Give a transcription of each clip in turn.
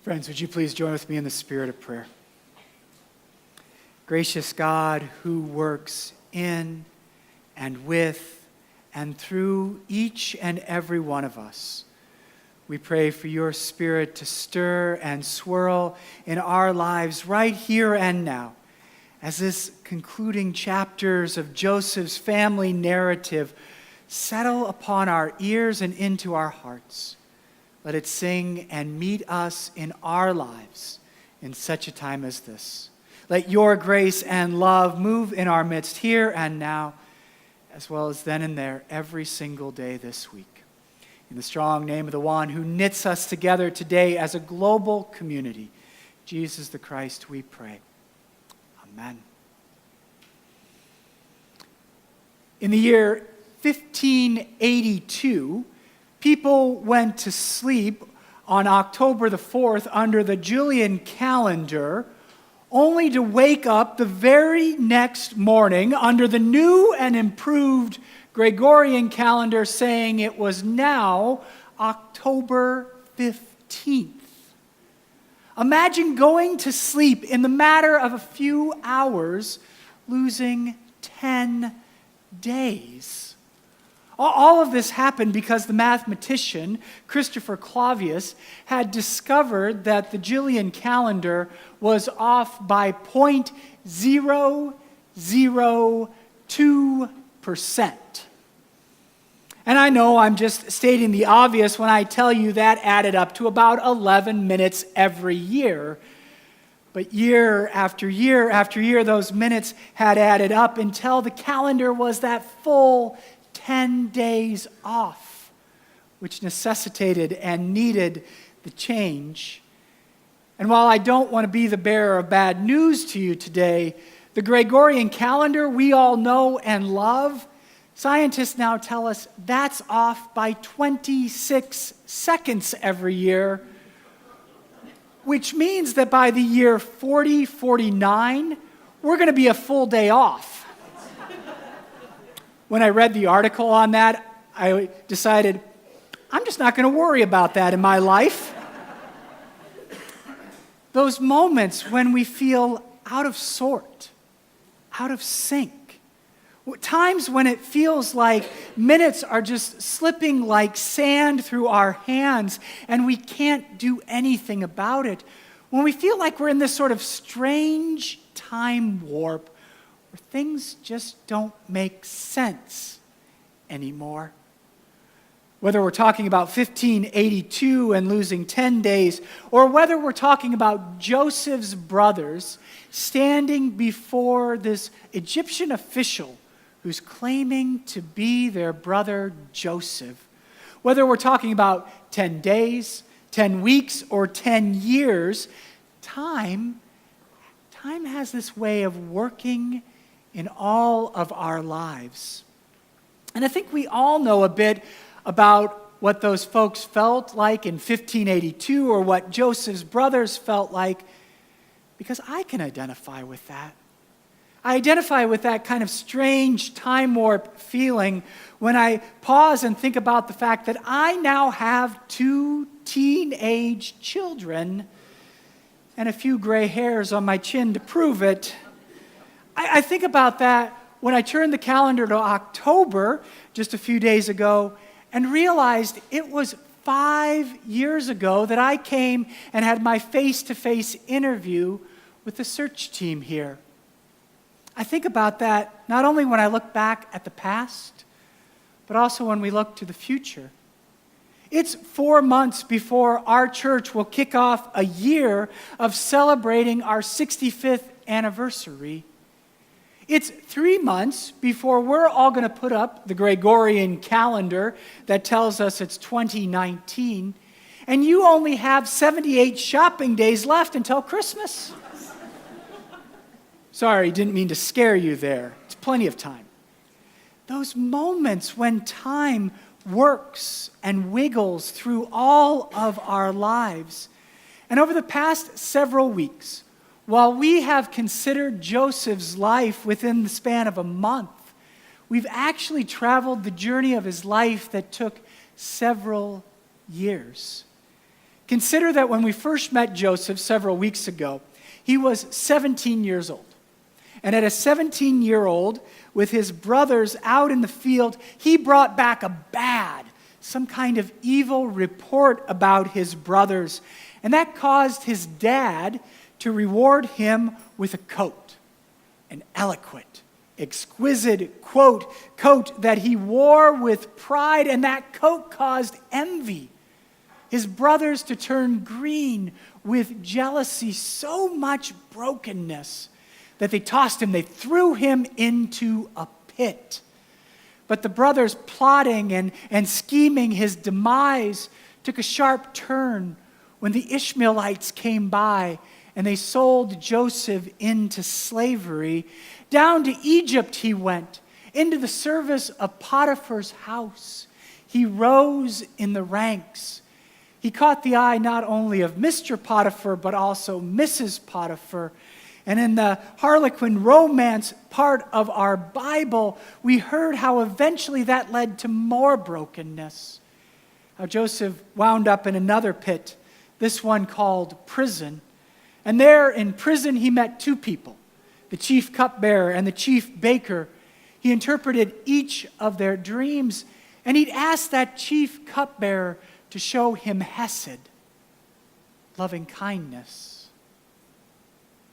Friends, would you please join with me in the spirit of prayer? Gracious God, who works in and with and through each and every one of us, we pray for your Spirit to stir and swirl in our lives right here and now, as this concluding chapters of Joseph's family narrative settle upon our ears and into our hearts. Let it sing and meet us in our lives in such a time as this. Let your grace and love move in our midst here and now, as well as then and there every single day this week. In the strong name of the one who knits us together today as a global community, Jesus the Christ, we pray. Amen. In the year 1582, people went to sleep on October the 4th under the Julian calendar, only to wake up the very next morning under the new and improved Gregorian calendar saying it was now October 15th. Imagine going to sleep in the matter of a few hours, losing 10 days. All of this happened because the mathematician, Christopher Clavius, had discovered that the Julian calendar was off by 0.002%. And I know I'm just stating the obvious when I tell you that added up to about 11 minutes every year. But year after year after year, those minutes had added up until the calendar was that full 10 days off, which necessitated and needed the change. And while I don't want to be the bearer of bad news to you today, the Gregorian calendar we all know and love, scientists now tell us that's off by 26 seconds every year, which means that by the year 4049, we're going to be a full day off. When I read the article on that, I decided, I'm just not going to worry about that in my life. Those moments when we feel out of sort, out of sync. Times when it feels like minutes are just slipping like sand through our hands and we can't do anything about it. When we feel like we're in this sort of strange time warp where things just don't make sense anymore. Whether we're talking about 1582 and losing 10 days, or whether we're talking about Joseph's brothers standing before this Egyptian official who's claiming to be their brother Joseph. Whether we're talking about 10 days, 10 weeks, or 10 years, time has this way of working in all of our lives. And I think we all know a bit about what those folks felt like in 1582 or what Joseph's brothers felt like, because I can identify with that. I identify with that kind of strange time warp feeling when I pause and think about the fact that I now have 2 teenage children and a few gray hairs on my chin to prove it. I think about that when I turned the calendar to October just a few days ago and realized it was 5 years ago that I came and had my face-to-face interview with the search team here. I think about that not only when I look back at the past, but also when we look to the future. It's 4 months before our church will kick off a year of celebrating our 65th anniversary. It's 3 months before we're all going to put up the Gregorian calendar that tells us it's 2019, and you only have 78 shopping days left until Christmas. Sorry, didn't mean to scare you there. It's plenty of time. Those moments when time works and wiggles through all of our lives. And over the past several weeks, while we have considered Joseph's life within the span of a month, we've actually traveled the journey of his life that took several years. Consider that when we first met Joseph several weeks ago, he was 17 years old. And at a 17-year-old, with his brothers out in the field, he brought back some kind of evil report about his brothers. And that caused his dad to reward him with a coat, an eloquent, exquisite coat that he wore with pride, and that coat caused envy. His brothers to turn green with jealousy, so much brokenness that they tossed him, they threw him into a pit. But the brothers plotting and scheming his demise took a sharp turn when the Ishmaelites came by and they sold Joseph into slavery. Down to Egypt he went, into the service of Potiphar's house. He rose in the ranks. He caught the eye not only of Mr. Potiphar, but also Mrs. Potiphar. And in the Harlequin romance part of our Bible, we heard how eventually that led to more brokenness. How Joseph wound up in another pit, this one called prison. And there in prison he met two people, the chief cupbearer and the chief baker. He interpreted each of their dreams, and he'd asked that chief cupbearer to show him hesed, loving kindness.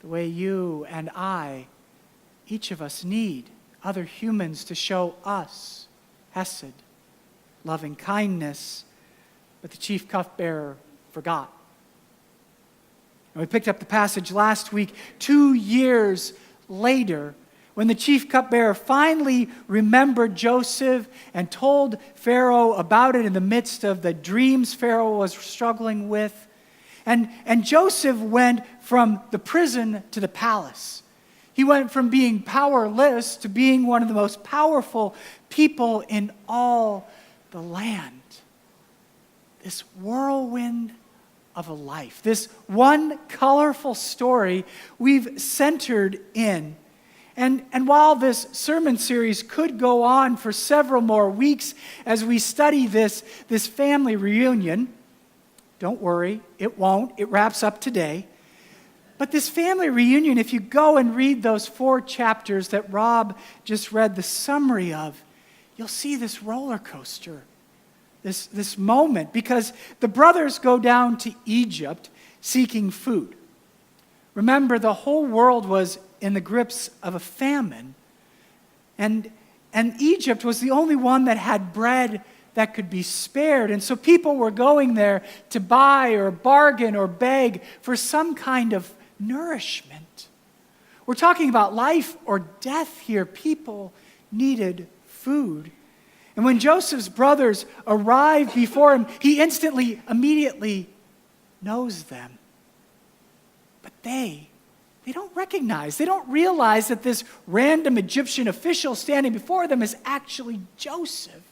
The way you and I, each of us, need other humans to show us hesed, loving kindness. But the chief cupbearer forgot. And we picked up the passage last week, 2 years later, when the chief cupbearer finally remembered Joseph and told Pharaoh about it in the midst of the dreams Pharaoh was struggling with. And Joseph went from the prison to the palace. He went from being powerless to being one of the most powerful people in all the land. This whirlwind of a life, this one colorful story we've centered in. And while this sermon series could go on for several more weeks as we study this family reunion, don't worry, it won't. It wraps up today. But this family reunion, if you go and read those 4 chapters that Rob just read the summary of, you'll see this roller coaster, this moment, because the brothers go down to Egypt seeking food. Remember, the whole world was in the grips of a famine, and Egypt was the only one that had bread that could be spared. And so people were going there to buy or bargain or beg for some kind of nourishment. We're talking about life or death here. People needed food. And when Joseph's brothers arrive before him, he immediately knows them. But they don't recognize, they don't realize that this random Egyptian official standing before them is actually Joseph.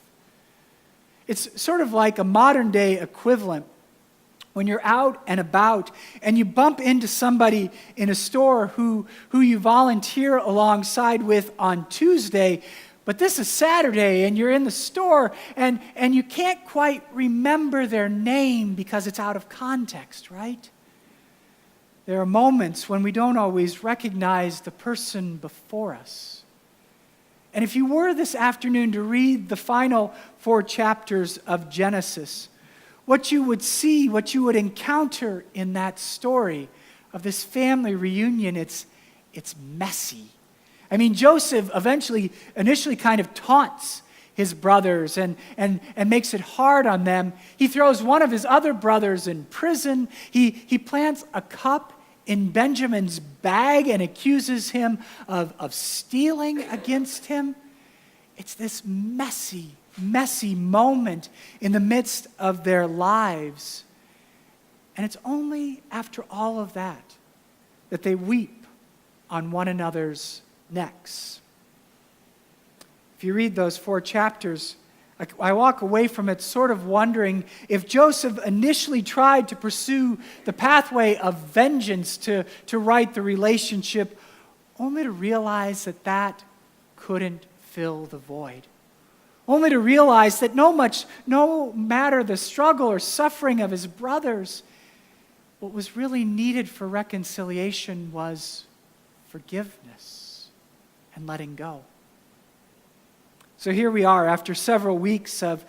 It's sort of like a modern day equivalent when you're out and about and you bump into somebody in a store who you volunteer alongside with on Tuesday, but this is Saturday and you're in the store and you can't quite remember their name because it's out of context, right? There are moments when we don't always recognize the person before us. And if you were this afternoon to read the final 4 chapters of Genesis, what you would see, what you would encounter in that story of this family reunion, it's messy. I mean, Joseph initially kind of taunts his brothers and makes it hard on them. He throws one of his other brothers in prison. He plants a cup in Benjamin's bag and accuses him of stealing against him. It's this messy moment in the midst of their lives. And it's only after all of that they weep on one another's necks. If you read those 4 chapters, I walk away from it sort of wondering if Joseph initially tried to pursue the pathway of vengeance to right the relationship, only to realize that couldn't fill the void. only to realize that no matter the struggle or suffering of his brothers, what was really needed for reconciliation was forgiveness and letting go. So here we are after several weeks of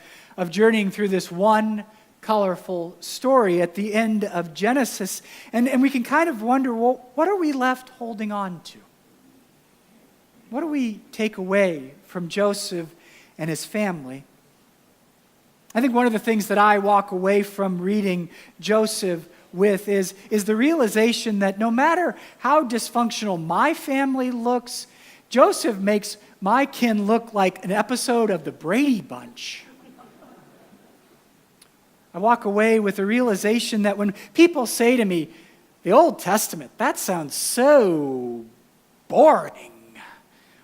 journeying through this one colorful story at the end of Genesis, and we can kind of wonder, well, what are we left holding on to? What do we take away from Joseph and his family? I think one of the things that I walk away from reading Joseph with is the realization that no matter how dysfunctional my family looks, Joseph makes my kin look like an episode of the Brady Bunch. I walk away with the realization that when people say to me, the Old Testament, that sounds so boring,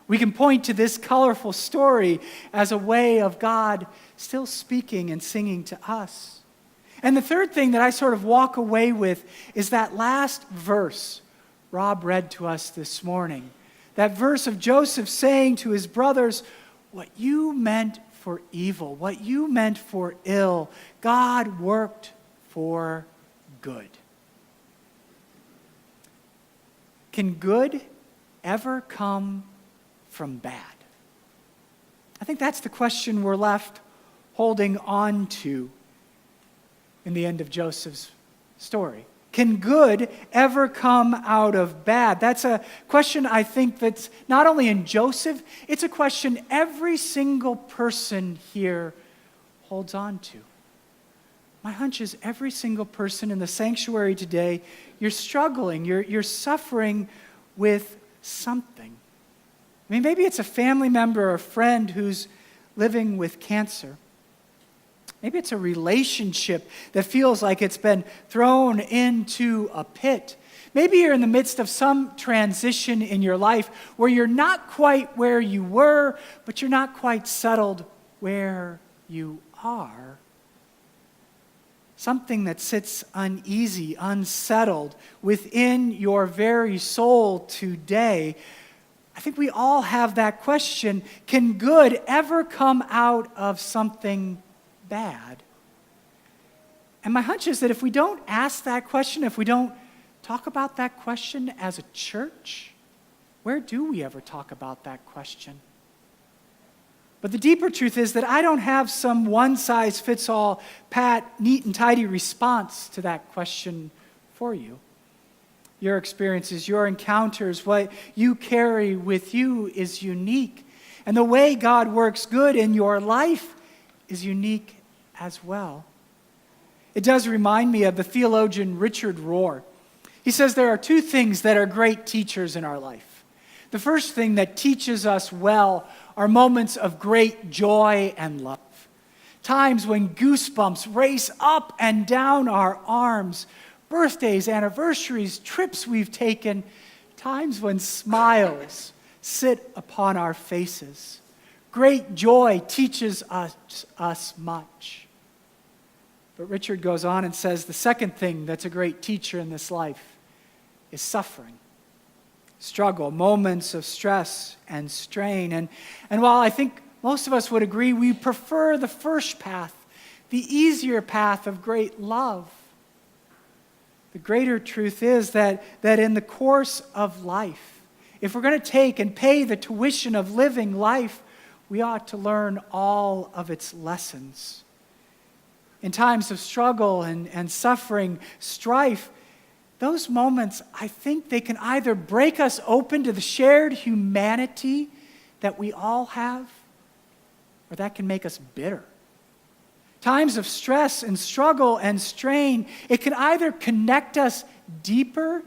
we can point to this colorful story as a way of God still speaking and singing to us. And the third thing that I sort of walk away with is that last verse Rob read to us this morning. That verse of Joseph saying to his brothers, what you meant for evil, what you meant for ill, God worked for good. Can good ever come from bad? I think that's the question we're left holding on to in the end of Joseph's story. Can good ever come out of bad? That's a question I think that's not only in Joseph, it's a question every single person here holds on to. My hunch is every single person in the sanctuary today, you're struggling, you're suffering with something. I mean, maybe it's a family member or a friend who's living with cancer. Maybe it's a relationship that feels like it's been thrown into a pit. Maybe you're in the midst of some transition in your life where you're not quite where you were, but you're not quite settled where you are. Something that sits uneasy, unsettled within your very soul today. I think we all have that question. Can good ever come out of something bad? And my hunch is that if we don't ask that question, if we don't talk about that question as a church, where do we ever talk about that question? But the deeper truth is that I don't have some one-size-fits-all, pat, neat and tidy response to that question for you. Your experiences, your encounters, what you carry with you is unique. And the way God works good in your life is unique as well. It does remind me of the theologian Richard Rohr. He says there are two things that are great teachers in our life. The first thing that teaches us well are moments of great joy and love. Times when goosebumps race up and down our arms. Birthdays, anniversaries, trips we've taken. Times when smiles sit upon our faces. Great joy teaches us much. But Richard goes on and says the second thing that's a great teacher in this life is suffering, struggle, moments of stress and strain. And while I think most of us would agree we prefer the first path, the easier path of great love, the greater truth is that in the course of life, if we're going to take and pay the tuition of living life, we ought to learn all of its lessons. In times of struggle and suffering, strife, those moments, I think they can either break us open to the shared humanity that we all have, or that can make us bitter. Times of stress and struggle and strain, it can either connect us deeper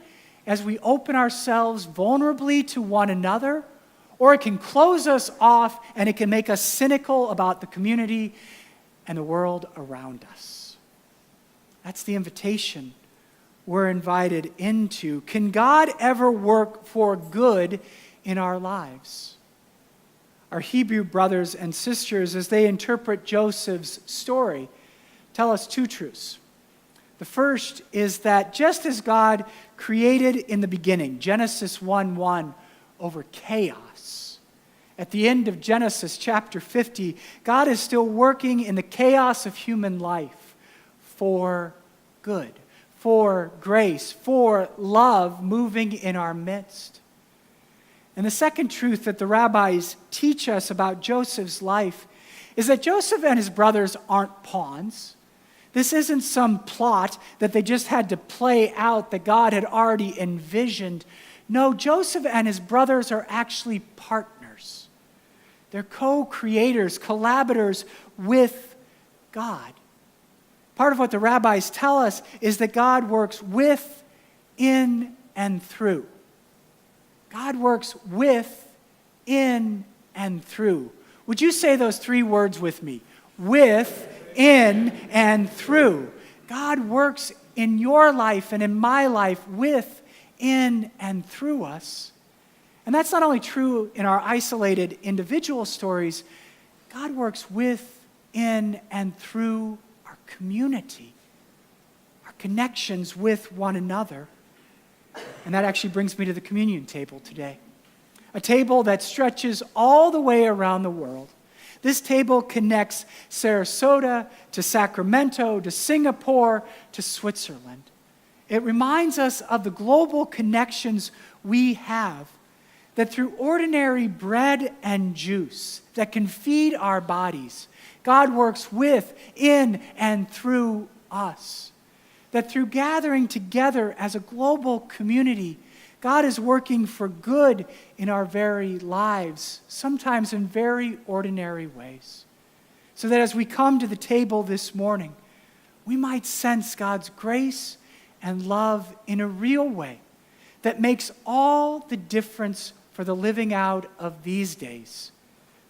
as we open ourselves vulnerably to one another, or it can close us off and it can make us cynical about the community and the world around us. That's the invitation we're invited into. Can God ever work for good in our lives? Our Hebrew brothers and sisters, as they interpret Joseph's story, tell us two truths. The first is that just as God created in the beginning, Genesis 1:1, over chaos, At the end of Genesis chapter 50, God is still working in the chaos of human life for good, for grace, for love moving in our midst. And the second truth that the rabbis teach us about Joseph's life is that Joseph and his brothers aren't pawns. This isn't some plot that they just had to play out that God had already envisioned. No, Joseph and his brothers are actually partners. They're co-creators, collaborators with God. Part of what the rabbis tell us is that God works with, in, and through. God works with, in, and through. Would you say those three words with me? With, in, and through. God works in your life and in my life with, in, and through us. And that's not only true in our isolated individual stories. God works with, in, and through our community, our connections with one another. And that actually brings me to the communion table today. A table that stretches all the way around the world. This table connects Sarasota to Sacramento to Singapore to Switzerland. It reminds us of the global connections we have, that through ordinary bread and juice that can feed our bodies, God works with, in, and through us. That through gathering together as a global community, God is working for good in our very lives, sometimes in very ordinary ways. So that as we come to the table this morning, we might sense God's grace and love in a real way that makes all the difference for the living out of these days.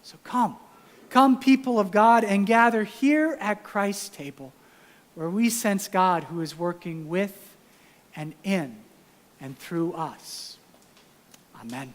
So come people of God, and gather here at Christ's table, where we sense God who is working with and in and through us. Amen.